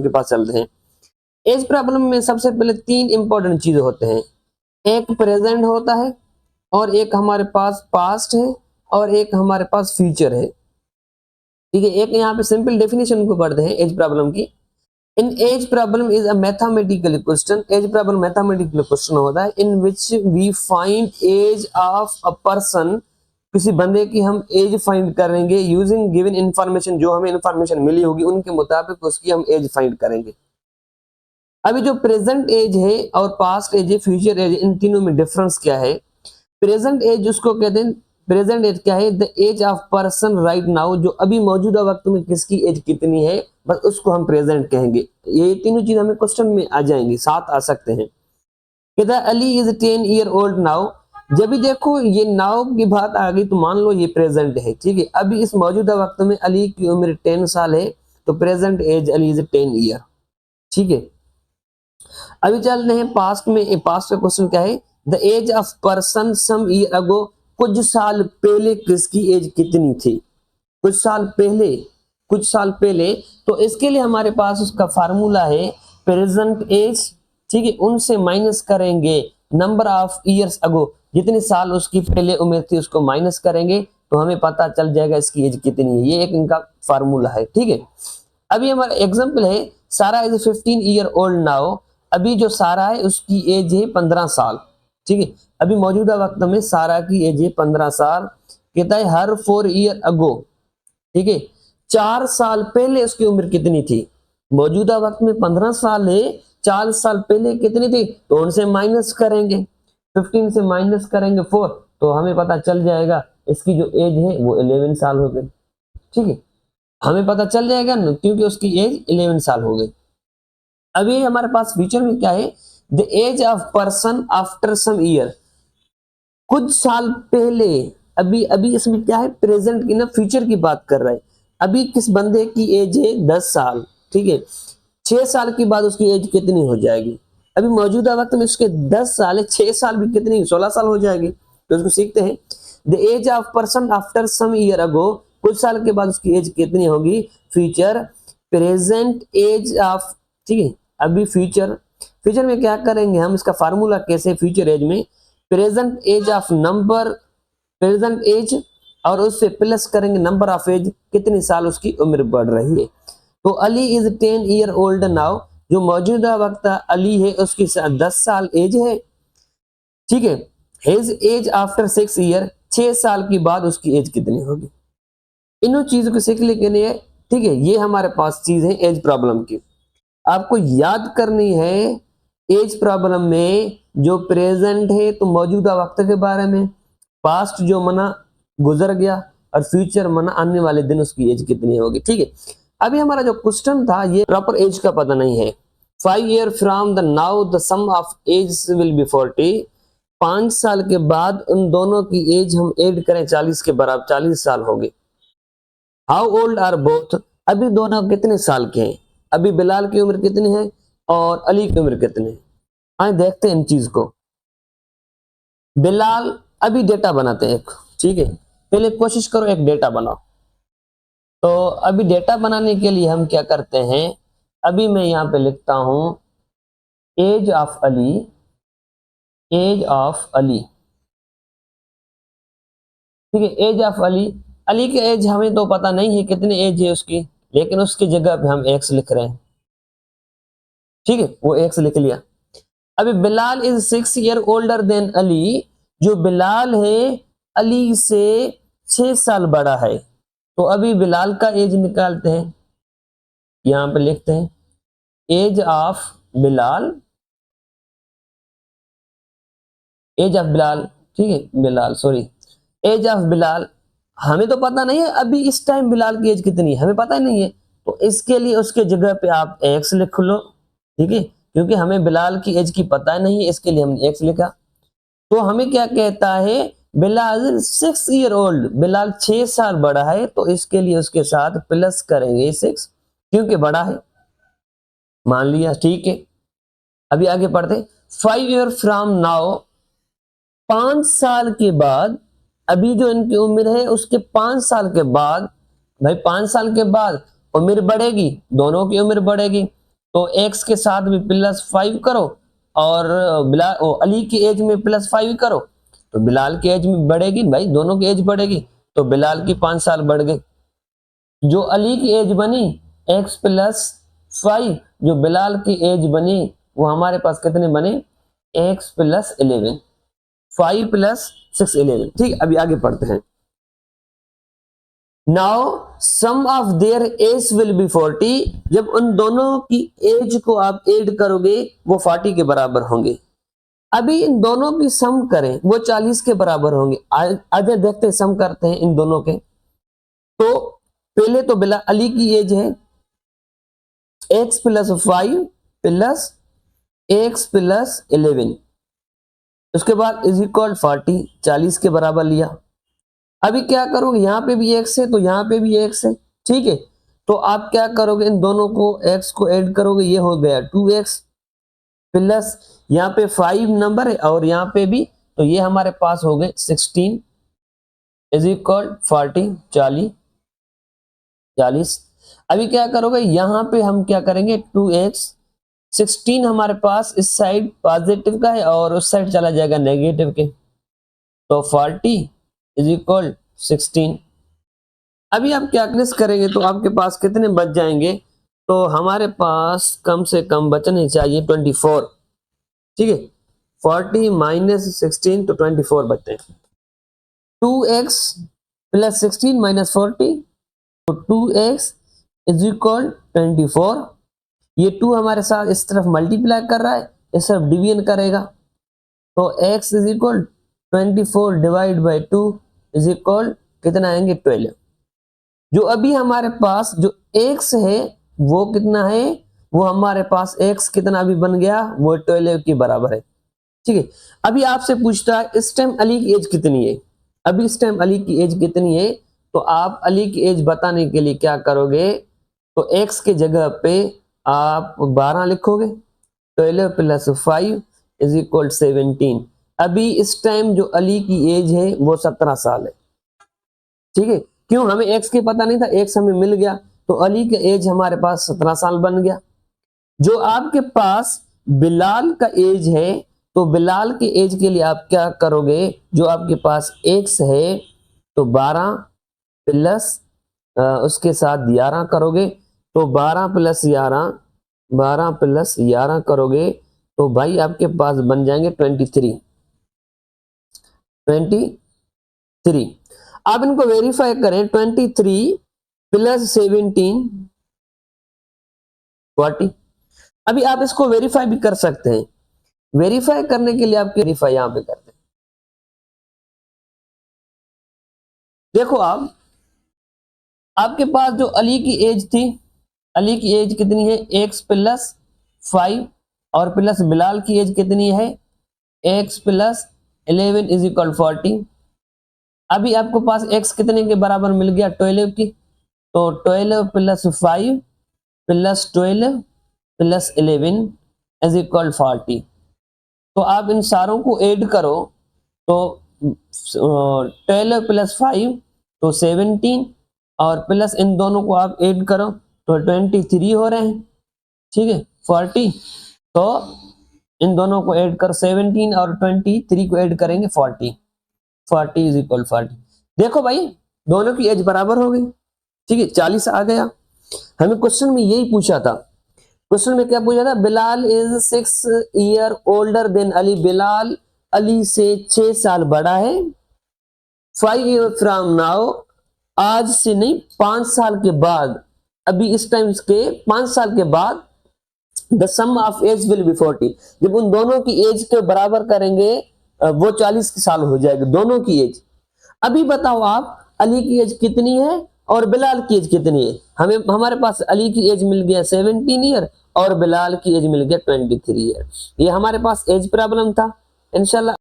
के पास चलते हैं। एज प्रॉब्लम में सबसे पहले तीन इंपॉर्टेंट चीजें होते हैं, एक प्रेजेंट होता है और एक हमारे पास पास्ट है और एक हमारे पास फ्यूचर है। ठीक है, एक यहाँ पे सिंपल डेफिनेशन को पढ़ते हैं एज प्रॉब्लम की। In age problem is a mathematical question, age problem mathematical question होता है in which we find age of a person, किसी बंदे की हम एज फाइंड करेंगे यूजिंग गिवन इंफॉर्मेशन, जो हमें इंफॉर्मेशन मिली होगी उनके मुताबिक उसकी हम एज फाइंड करेंगे। अभी जो प्रेजेंट एज है और पास्ट एज है, फ्यूचर एज, इन तीनों में डिफरेंस क्या है? प्रेजेंट एज उसको कहते हैं, प्रेजेंट एज क्या है? The age of person right now, जो अभी मौजूदा वक्त में किसकी एज कितनी है, बस उसको हम प्रेजेंट कहेंगे। ये तीनों चीज हमें क्वेश्चन में आ जाएंगी, साथ आ सकते हैं। कहता है Ali is 10 year old now, जब भी देखो ये नाउ की बात आ गई तो मान लो ये प्रेजेंट है। ठीक है, अभी इस मौजूदा वक्त में अली की उम्र 10 साल है, तो present age Ali is 10 year. ठीक है, अभी चलते हैं पास्ट में। पास्ट का क्वेश्चन क्या है? The age of person some year ago, कुछ साल पहले किसकी एज कितनी थी? कुछ साल पहले, कुछ साल पहले, तो इसके लिए हमारे पास उसका फार्मूला है प्रेजेंट एज। ठीक है, उनसे माइनस करेंगे नंबर ऑफ ईयर्स अगो, जितने साल उसकी पहले उम्र थी उसको माइनस करेंगे तो हमें पता चल जाएगा इसकी एज कितनी है। ये एक इनका फार्मूला है। ठीक है, अभी हमारा एग्जांपल है सारा इज 15 ईयर ओल्ड नाउ, अभी जो सारा है उसकी एज है 15 साल। ठीक है, अभी मौजूदा वक्त में सारा की एज है 15 साल। कहता है हर 4 ईयर अगो, ठीक है, 4 साल पहले उसकी उम्र कितनी थी? मौजूदा वक्त में 15 साल है, 4 साल पहले कितनी थी? तो उनसे माइनस करेंगे, 15 से माइनस करेंगे 4, तो हमें पता चल जाएगा इसकी जो एज है वो 11 साल हो गई। ठीक है, हमें पता चल जाएगा ना, क्योंकि उसकी एज 11 साल हो गई। अभी हमारे पास फ्यूचर में क्या है? The age of person after some year, कुछ साल पहले, अभी अभी इसमें क्या है? प्रेजेंट की ना, फ्यूचर की बात कर रहा है। अभी किस बंदे की एज है 10 साल। ठीक है, 6 साल के बाद उसकी एज कितनी हो जाएगी? अभी मौजूदा वक्त में उसके 10 साल है, 6 साल भी कितनी, 16 साल हो जाएगी। तो इसको सीखते हैं। The age of person after some year ago, कुछ साल के बाद उसकी एज कितनी होगी? फ्यूचर प्रेजेंट एज ऑफ, ठीक है, अभी फ्यूचर, फ्यूचर में क्या करेंगे हम? इसका फार्मूला कैसे? फ्यूचर एज में present age of number, present age और उससे प्लस करेंगे नंबर ऑफ एज, कितनी साल उसकी उम्र बढ़ रही है। तो Ali is 10 year old now, जो मौजूदा वक्त अली है उसकी 10 साल एज है। ठीक है, हिज एज आफ्टर 6 ईयर, 6 साल के बाद उसकी एज कितनी होगी? इन चीजों को सीखने के लिए, ठीक है, ये हमारे पास चीज है एज प्रॉब्लम की। आपको याद करनी है एज प्रॉब्लम में जो प्रेजेंट है तो मौजूदा वक्त के बारे में, पास्ट जो मना गुजर गया, और फ्यूचर मना आने वाले दिन उसकी एज कितनी होगी। ठीक है, अभी हमारा जो क्वेश्चन था ये प्रॉपर एज का पता नहीं है। 5 year from the now the sum of age will be 40, 5 साल के बाद उन दोनों की एज हम ऐड करें 40 के बराबर, 40 साल होगी। हाउ ओल्ड आर बोथ, अभी दोनों कितने साल के हैं? अभी बिलाल की उम्र कितनी है और अली की उम्र कितनी है? आए देखते हैं इन चीज को। बिलाल, अभी डेटा बनाते हैं एक। ठीक है, पहले कोशिश करो एक डेटा बनाओ। तो अभी डेटा बनाने के लिए हम क्या करते हैं? अभी मैं यहाँ पे लिखता हूं age of Ali, age of Ali. ठीक है, एज ऑफ अली, अली की एज हमें तो पता नहीं है कितनी एज है उसकी, लेकिन उसकी जगह पे हम एक्स लिख रहे हैं। ठीक है, वो एक्स लिख लिया। अभी Bilal is 6 year older than Ali, जो बिलाल है अली से 6 साल बड़ा है। तो अभी बिलाल का एज निकालते हैं, यहां पे लिखते हैं age of Bilal, age of Bilal. ठीक है, Bilal, sorry, age of Bilal. हमें तो पता नहीं है अभी इस टाइम बिलाल की एज कितनी है, हमें पता ही नहीं है। तो इसके लिए उसके जगह पे आप एक्स लिख लो। ठीक है, क्योंकि हमें बिलाल की एज की पता नहीं है, इसके लिए हमने एक्स लिखा। तो हमें क्या कहता है? बिलाल 6 ईयर ओल्ड, बिलाल 6 साल बड़ा है, तो इसके लिए उसके साथ प्लस करेंगे 6, क्योंकि बड़ा है, मान लिया। ठीक है, अभी आगे पढ़ते। 5 ईयर फ्रॉम नाउ, 5 साल के बाद, अभी जो इनकी उम्र है उसके 5 साल के बाद, भाई 5 साल के बाद उम्र बढ़ेगी, दोनों की उम्र बढ़ेगी। तो x के साथ भी +5 करो और अली की एज में +5 करो तो बिलाल की एज में बढ़ेगी भाई, दोनों की एज बढ़ेगी, तो बिलाल की 5 साल बढ़ गई। जो अली की एज बनी x +5, जो बिलाल की एज बनी वो हमारे पास कितने बने, x +11, 5 + 6 11। ठीक, अभी आगे पढ़ते हैं। Now sum of their age will be 40, जब उन दोनों की एज को आप ऐड करोगे वो 40 के बराबर होंगे। अभी इन दोनों की सम करें वो 40 के बराबर होंगे। आगे देखते हैं, सम करते हैं इन दोनों के। तो पहले तो बिला अली की एज है x +5 + x +11, उसके बाद इज इक्वल 40, 40 के बराबर लिया। अभी क्या करोगे, यहां पे भी x है तो यहां पे भी x है, ठीक है। तो आप क्या करोगे, इन दोनों को x को ऐड करोगे, ये हो गया 2x प्लस यहाँ पे 5 नंबर है और यहाँ पे भी, तो ये हमारे पास हो गए 16 इज इक्वल 40, 40। अभी क्या करोगे, यहाँ पे हम क्या करेंगे 2x, 16 हमारे पास इस साइड पॉजिटिव का है और उस साइड चला जाएगा नेगेटिव के, तो 40 इज इक्वल 16। अभी आप कैलकुलेट करेंगे तो आपके पास कितने बच जाएंगे, तो हमारे पास कम से कम बचने चाहिए 24, ठीक है। 40 - 16 तो 24 बचते हैं। 2x + 16 - 40, तो 2x इज इक्वल 24। ये 2 हमारे साथ इस तरफ मल्टीप्लाई कर रहा है, इस तरफ डिवीजन करेगा, तो x is equal 24 divide by 2 is equal कितना आएंगे 12। जो अभी हमारे पास जो x है वो कितना है, वो हमारे पास x कितना अभी बन गया, वो 12 के बराबर है, ठीक है। अभी आपसे पूछता है इस टाइम अली की एज कितनी है, अभी इस टाइम अली की एज कितनी है, तो आप अली की एज बताने के लिए क्या करोगे, तो x के जगह पे आप 12 लिखोगे, 12 + 5 इज इक्वल 17। अभी इस टाइम जो अली की एज है वो 17 साल है, ठीक है। क्यों, हमें x के पता नहीं था, x हमें मिल गया, तो अली का एज हमारे पास 17 साल बन गया। जो आपके पास बिलाल का एज है, तो बिलाल के एज के लिए आप क्या करोगे, जो आपके पास x है तो 12 प्लस उसके साथ 11 करोगे, तो 12 + 11, 12 + 11 करोगे तो भाई आपके पास बन जाएंगे 23। आप इनको वेरीफाई करें, 23 + 17 40। अभी आप इसको वेरीफाई भी कर सकते हैं, वेरीफाई करने के लिए आप वेरीफाई यहां पे करते हैं। देखो आप, आपके पास जो अली की एज थी, अली की एज कितनी है x + 5 और प्लस बिलाल की एज कितनी है x + 11 इज इक्वल 40। अभी आपको पास x कितने के बराबर मिल गया 12 की, तो 12 + 5 + 12 + 11 इज इक्वल 40। तो आप इन सारों को ऐड करो, तो 12 + 5 तो 17 और प्लस इन दोनों को आप ऐड करो तो 23 हो रहे हैं, ठीक है। 40, तो इन दोनों को ऐड कर 17 और 23 को ऐड करेंगे 40, 40 इज इक्वल 40। देखो भाई दोनों की एज बराबर हो गई, ठीक है, 40 आ गया। हमें क्वेश्चन में यही पूछा था, क्वेश्चन में क्या पूछा था, Bilal is 6 year older than Ali, Bilal Ali से 6 साल बड़ा है। 5 ईयर फ्रॉम नाउ, आज से नहीं 5 साल के बाद, अभी इस टाइम के 5 साल के बाद the sum of age will be 40, जब उन दोनों की एज के बराबर करेंगे वो 40 साल हो जाएगी दोनों की एज। अभी बताओ आप अली की एज कितनी है और बिलाल की एज कितनी है। हमें हमारे पास अली की एज मिल गया 17 ईयर और बिलाल की एज मिल गया 23 ईयर। ये हमारे पास एज प्रॉब्लम था। इंशाल्लाह